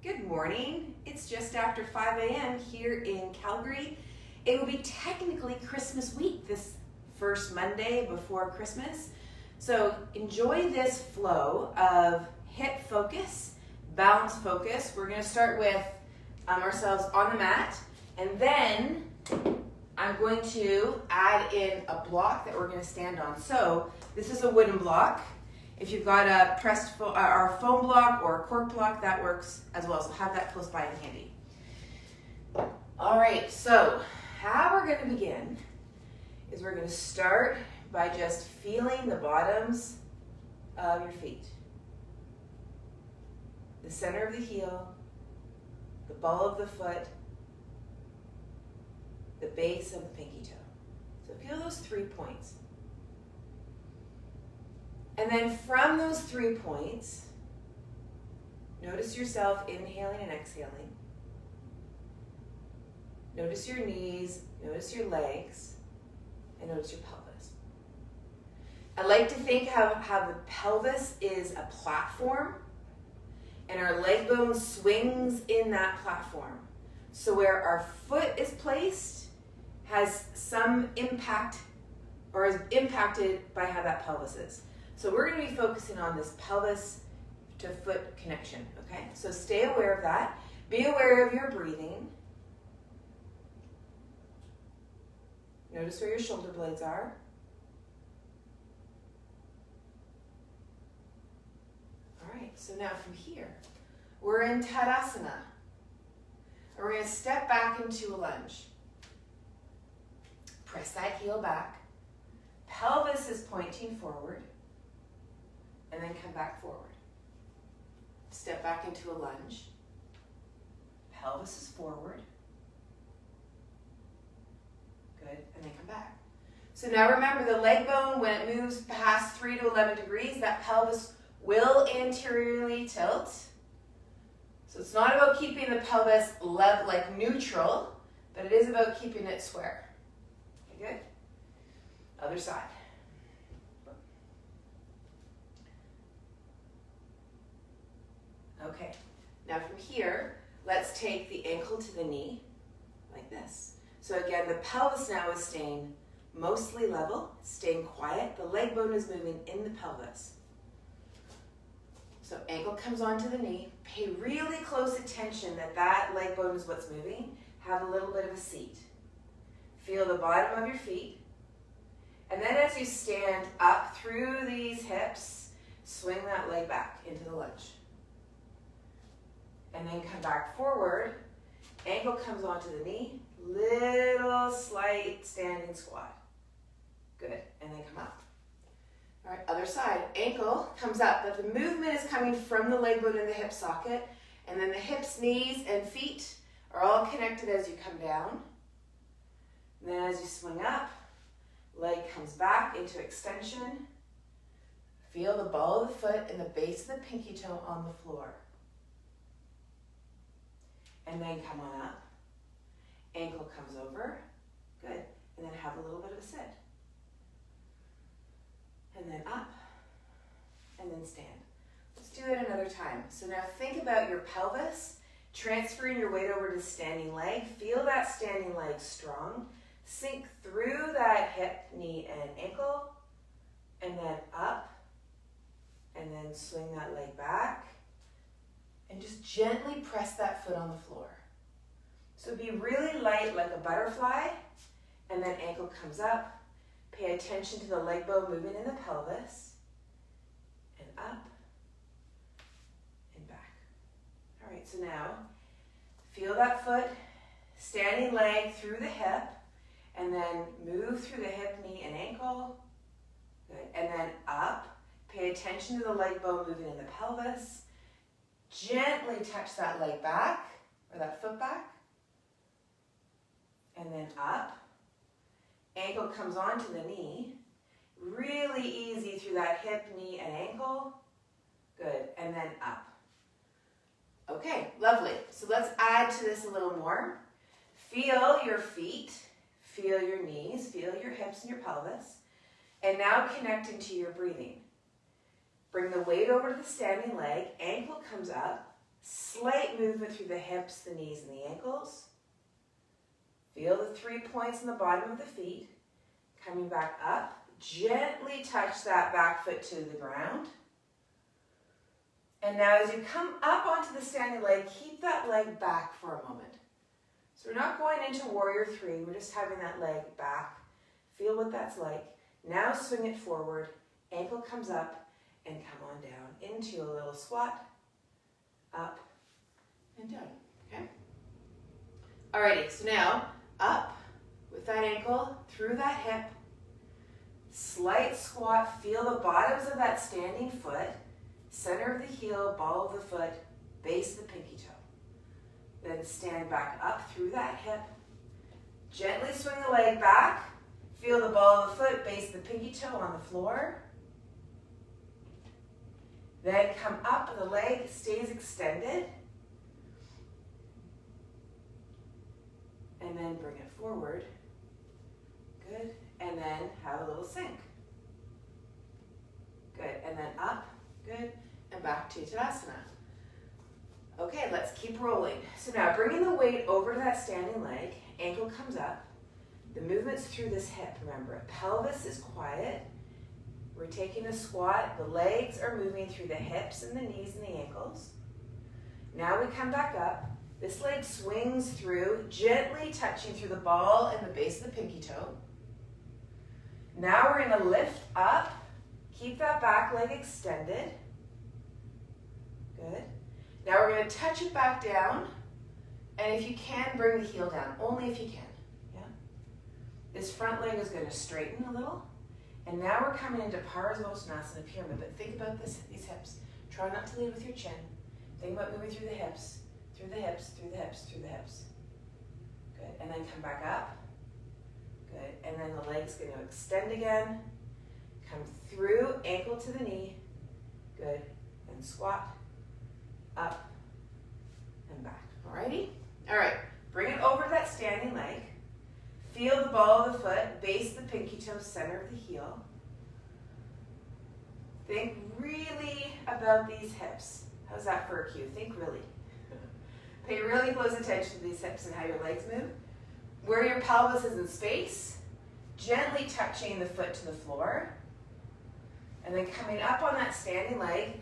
Good morning. It's just after 5 a.m. here in Calgary. It will be technically Christmas week, this first Monday before Christmas. So enjoy this flow of hip focus, balance focus. We're going to start with ourselves on the mat, and then I'm going to add in a block that we're going to stand on. So this is a wooden block. If you've got a pressed or foam block or a cork block, that works as well. So have that close by and handy. All right, so how we're going to begin is we're going to start by just feeling the bottoms of your feet. The center of the heel, the ball of the foot, the base of the pinky toe. So feel those 3 points. And then from those 3 points, notice yourself inhaling and exhaling. Notice your knees, notice your legs, and notice your pelvis. I like to think how the pelvis is a platform, and our leg bone swings in that platform. So where our foot is placed has some impact or is impacted by how that pelvis is. So we're going to be focusing on this pelvis to foot connection, okay? So stay aware of that. Be aware of your breathing. Notice where your shoulder blades are. All right, so now from here, we're in Tadasana. We're going to step back into a lunge. Press that heel back. Pelvis is pointing forward. And then come back forward. Step back into a lunge. Pelvis is forward. Good, and then come back. So now remember the leg bone, when it moves past 3 to 11 degrees, that pelvis will anteriorly tilt. So it's not about keeping the pelvis level, like neutral, but it is about keeping it square. Okay, good? Other side. Okay, now from here, let's take the ankle to the knee, like this. So again, the pelvis now is staying mostly level, staying quiet. The leg bone is moving in the pelvis. So ankle comes onto the knee. Pay really close attention that leg bone is what's moving. Have a little bit of a seat. Feel the bottom of your feet. And then as you stand up through these hips, swing that leg back into the lunge. And then come back forward. Ankle comes onto the knee. Little slight standing squat. Good. And then come up. All right, other side. Ankle comes up, but the movement is coming from the leg bone in the hip socket. And then the hips, knees, and feet are all connected as you come down. And then as you swing up, leg comes back into extension. Feel the ball of the foot and the base of the pinky toe on the floor. And then come on up. Ankle comes over. Good. And then have a little bit of a sit. And then up. And then stand. Let's do it another time. So now think about your pelvis. Transferring your weight over to standing leg. Feel that standing leg strong. Sink through that hip, knee, and ankle. And then up. And then swing that leg back. And just gently press that foot on the floor. So be really light like a butterfly, and then ankle comes up. Pay attention to the leg bone moving in the pelvis, and up, and back. All right, so now feel that foot, standing leg through the hip, and then move through the hip, knee, and ankle. Good, and then up. Pay attention to the leg bone moving in the pelvis. Gently touch that leg back, or that foot back, and then up. Ankle comes onto the knee. Really easy through that hip, knee, and ankle. Good, and then up. Okay, lovely. So let's add to this a little more. Feel your feet, feel your knees, feel your hips and your pelvis, and now connect into your breathing. Bring the weight over to the standing leg, ankle comes up, Slight movement through the hips, the knees, and the ankles. Feel the 3 points in the bottom of the feet. Coming back up, gently touch that back foot to the ground. And now as you come up onto the standing leg, keep that leg back for a moment. So we're not going into warrior 3, we're just having that leg back. Feel what that's like. Now swing it forward, ankle comes up, and come on down into a little squat, up and down, okay? Alrighty, so now up with that ankle, through that hip, slight squat, feel the bottoms of that standing foot, center of the heel, ball of the foot, base of the pinky toe. Then stand back up through that hip. Gently swing the leg back. Feel the ball of the foot, base of the pinky toe on the floor. Then come up and the leg stays extended. And then bring it forward. Good. And then have a little sink. Good. And then up. Good. And back to Tadasana. Okay, let's keep rolling. So now bringing the weight over to that standing leg, ankle comes up. The movement's through this hip, remember. Pelvis is quiet. We're taking a squat. The legs are moving through the hips and the knees and the ankles. Now we come back up. This leg swings through, gently touching through the ball and the base of the pinky toe. Now we're going to lift up. Keep that back leg extended. Good. Now we're going to touch it back down, and if you can, bring the heel down, only if you can. Yeah. This front leg is going to straighten a little, and now we're coming into Parsvottanasana pyramid, but think about these hips. Try not to lead with your chin. Think about moving through the hips, through the hips, through the hips, through the hips. Good, and then come back up. Good, and then the leg's going to extend again. Come through, ankle to the knee. Good, and squat. Up and back. Alrighty? Alright, bring it over that standing leg. Feel the ball of the foot, base the pinky toe, center of the heel. Think really about these hips. How's that for a cue? Think really. Pay really close attention to these hips and how your legs move. Where your pelvis is in space, gently touching the foot to the floor. And then coming up on that standing leg,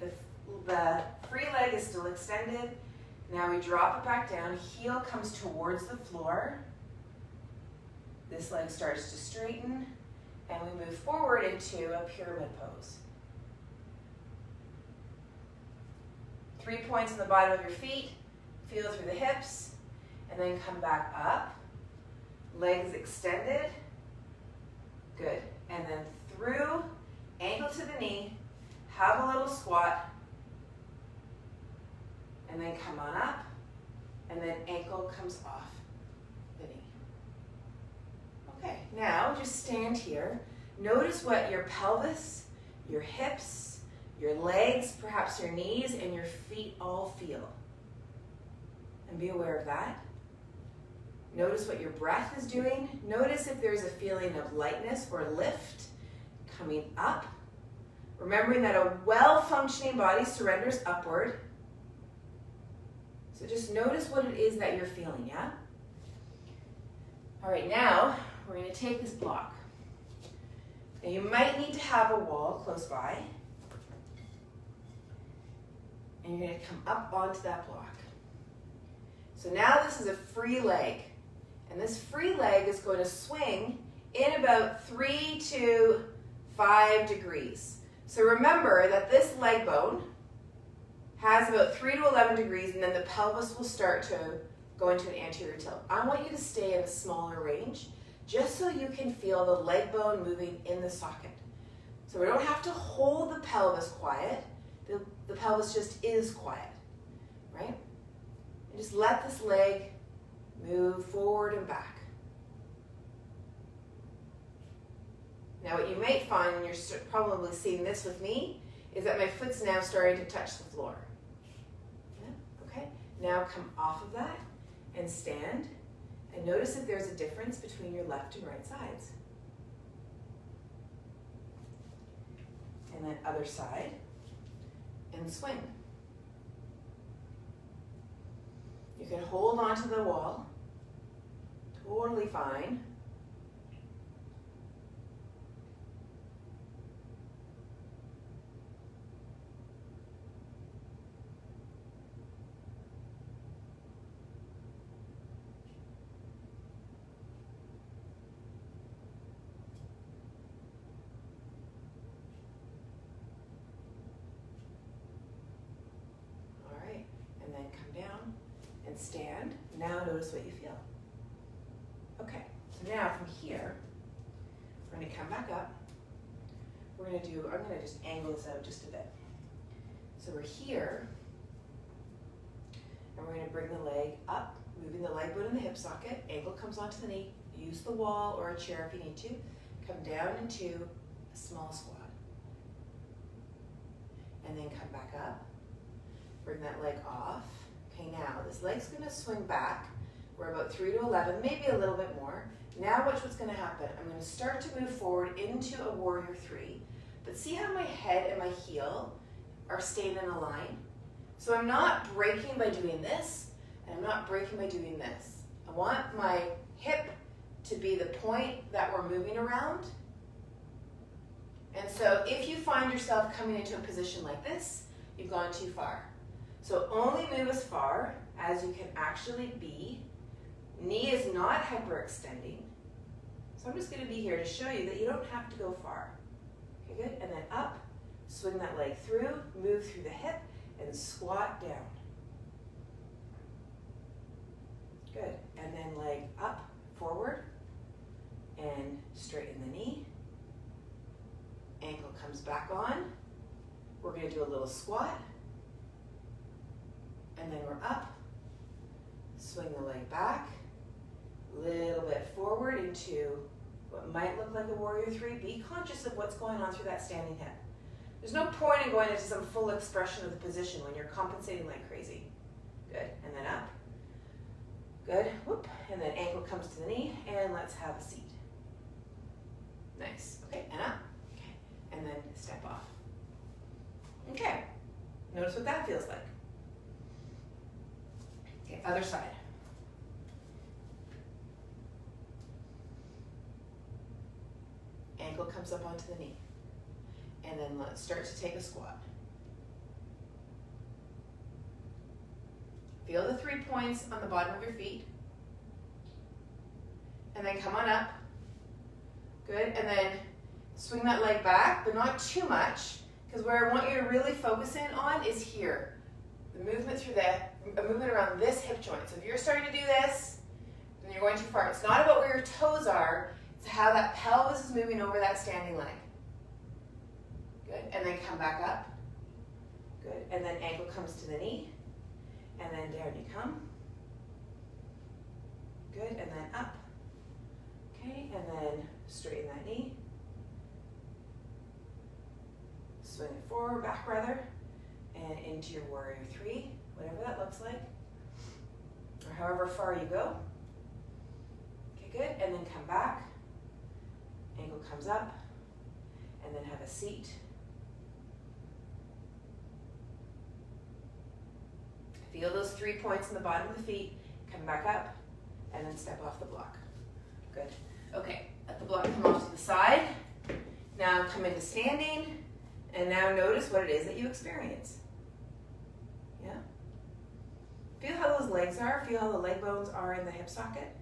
the free leg is still extended. Now we drop it back down. Heel comes towards the floor. This leg starts to straighten. And we move forward into a pyramid pose. 3 points in the bottom of your feet. Feel through the hips. And then come back up. Legs extended. Good. And then through, ankle to the knee. Have a little squat. And then come on up, and then ankle comes off the knee. Okay, now just stand here. Notice what your pelvis, your hips, your legs, perhaps your knees, and your feet all feel. And be aware of that. Notice what your breath is doing. Notice if there's a feeling of lightness or lift coming up. Remembering that a well-functioning body surrenders upward. So just notice what it is that you're feeling, yeah? All right, now we're going to take this block. Now you might need to have a wall close by. And you're going to come up onto that block. So now this is a free leg. And this free leg is going to swing in about 3 to 5 degrees. So remember that this leg bone has about 3 to 11 degrees, and then the pelvis will start to go into an anterior tilt. I want you to stay in a smaller range, just so you can feel the leg bone moving in the socket. So we don't have to hold the pelvis quiet. The pelvis just is quiet, right? And just let this leg move forward and back. Now what you might find, and you're probably seeing this with me, is that my foot's now starting to touch the floor. Yeah? Okay, now come off of that and stand, and notice if there's a difference between your left and right sides. And then other side, and swing. You can hold onto the wall. Totally fine. And stand. Now notice what you feel. Okay, so now from here, we're going to come back up. I'm going to just angle this out just a bit. So we're here, and we're going to bring the leg up, moving the leg bone in the hip socket. Ankle comes onto the knee. Use the wall or a chair if you need to. Come down into a small squat. And then come back up. Bring that leg off. Okay, now this leg's going to swing back. We're about 3 to 11, maybe a little bit more. Now watch what's going to happen. I'm going to start to move forward into a warrior 3. But see how my head and my heel are staying in a line? So I'm not breaking by doing this, and I'm not breaking by doing this. I want my hip to be the point that we're moving around. And so if you find yourself coming into a position like this, you've gone too far. So only move as far as you can actually be. Knee is not hyperextending. So I'm just going to be here to show you that you don't have to go far. Okay, good. And then up, swing that leg through, move through the hip, and squat down. Good. And then leg up, forward, and straighten the knee. Ankle comes back on. We're going to do a little squat. And then we're up, swing the leg back, little bit forward into what might look like a warrior 3. Be conscious of what's going on through that standing hip. There's no point in going into some full expression of the position when you're compensating like crazy. Good, and then up. Good, whoop, and then ankle comes to the knee, and let's have a seat. Nice, okay, and up, okay, and then step off. Okay, notice what that feels like. Okay, other side. Ankle comes up onto the knee. And then let's start to take a squat. Feel the 3 points on the bottom of your feet. And then come on up. Good, and then swing that leg back, but not too much, because where I want you to really focus in on is here. The movement through the movement around this hip joint. So if you're starting to do this, then you're going too far. It's not about where your toes are, it's how that pelvis is moving over that standing leg. Good, and then come back up. Good, and then ankle comes to the knee, and then down you come. Good, and then up. Okay, and then straighten that knee. Swing it forward, back rather. And into your warrior 3, whatever that looks like, or however far you go. Okay, good, and then come back, ankle comes up, and then have a seat. Feel those 3 points in the bottom of the feet, come back up, and then step off the block. Good, okay, let the block come off to the side. Now come into standing, and now notice what it is that you experience. Yeah? Feel how those legs are. Feel how the leg bones are in the hip socket.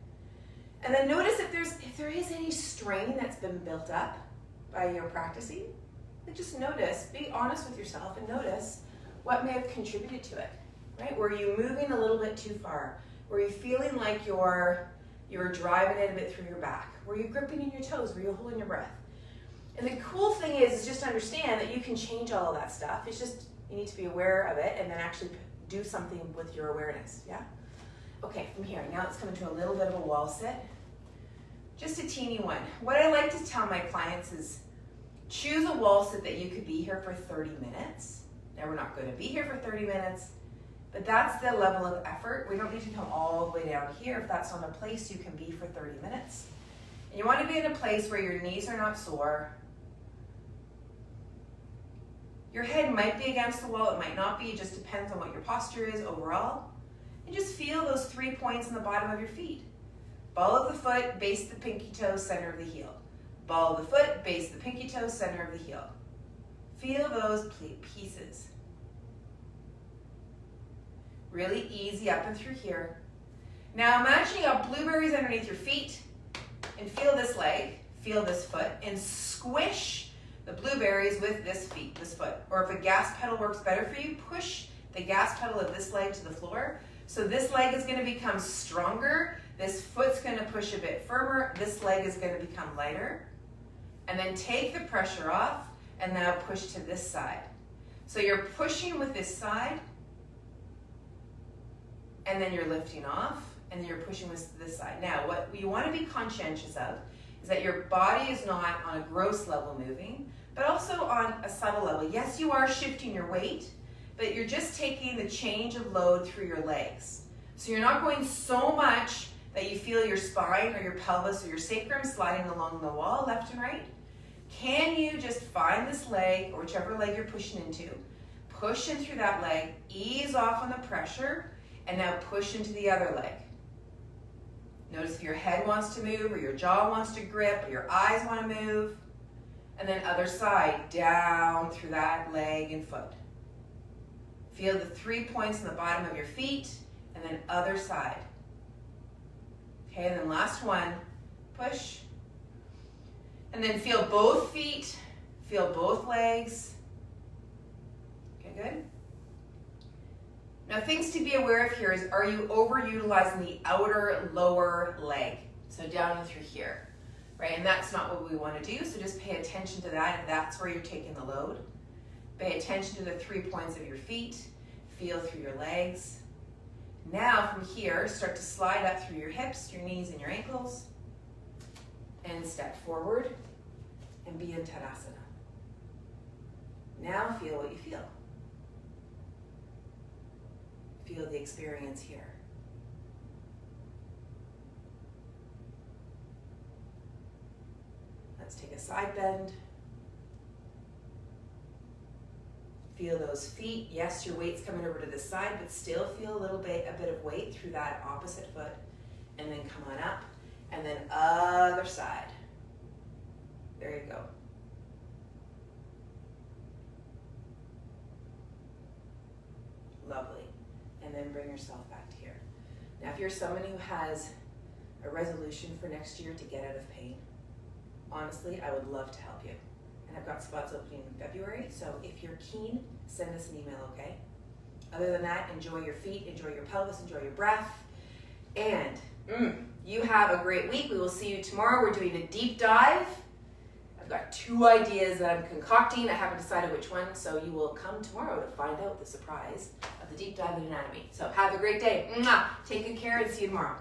And then notice if there is any strain that's been built up by your practicing. Like just notice, be honest with yourself and notice what may have contributed to it. Right? Were you moving a little bit too far? Were you feeling like you're driving it a bit through your back? Were you gripping in your toes? Were you holding your breath? And the cool thing is just understand that you can change all of that stuff. It's just you need to be aware of it and then actually do something with your awareness, yeah? Okay, from here, now let's come into a little bit of a wall sit. Just a teeny one. What I like to tell my clients is choose a wall sit that you could be here for 30 minutes. Now we're not going to be here for 30 minutes, but that's the level of effort. We don't need to come all the way down here if that's not a place you can be for 30 minutes. And you want to be in a place where your knees are not sore. Your head might be against the wall, it might not be, it just depends on what your posture is overall. And just feel those 3 points in the bottom of your feet. Ball of the foot, base the pinky toe, center of the heel. Ball of the foot, base the pinky toe, center of the heel. Feel those pieces. Really easy up and through here. Now imagine you got blueberries underneath your feet, and feel this leg, feel this foot, and squish the blueberries with this foot. Or if a gas pedal works better for you, push the gas pedal of this leg to the floor. So this leg is going to become stronger, this foot's going to push a bit firmer, this leg is going to become lighter. And then take the pressure off, and now push to this side. So you're pushing with this side, and then you're lifting off, and then you're pushing with this side. Now, what you want to be conscientious of is that your body is not on a gross level moving, but also on a subtle level. Yes, you are shifting your weight, but you're just taking the change of load through your legs. So you're not going so much that you feel your spine or your pelvis or your sacrum sliding along the wall left and right. Can you just find this leg, or whichever leg you're pushing into, push in through that leg, ease off on the pressure, and now push into the other leg. Notice if your head wants to move, or your jaw wants to grip, or your eyes want to move. And then other side, down through that leg and foot. Feel the 3 points in the bottom of your feet, and then other side. Okay, and then last one, push. And then feel both feet, feel both legs. Okay, good. Now things to be aware of here is, are you overutilizing the outer lower leg? So down and through here, right? And that's not what we want to do, so just pay attention to that if that's where you're taking the load. Pay attention to the 3 points of your feet, feel through your legs. Now from here, start to slide up through your hips, your knees, and your ankles. And step forward and be in Tadasana. Now feel what you feel. Feel the experience here. Let's take a side bend. Feel those feet. Yes, your weight's coming over to the side, but still feel a bit of weight through that opposite foot. And then come on up. And then other side. There you go. Lovely. And then bring yourself back to here. Now, if you're someone who has a resolution for next year to get out of pain, honestly, I would love to help you. And I've got spots opening in February, so if you're keen, send us an email, okay? Other than that, enjoy your feet, enjoy your pelvis, enjoy your breath, and you have a great week. We will see you tomorrow. We're doing a deep dive. I've got 2 ideas that I'm concocting. I haven't decided which one, so you will come tomorrow to find out the surprise of the deep dive in anatomy. So have a great day. Take good care and see you tomorrow.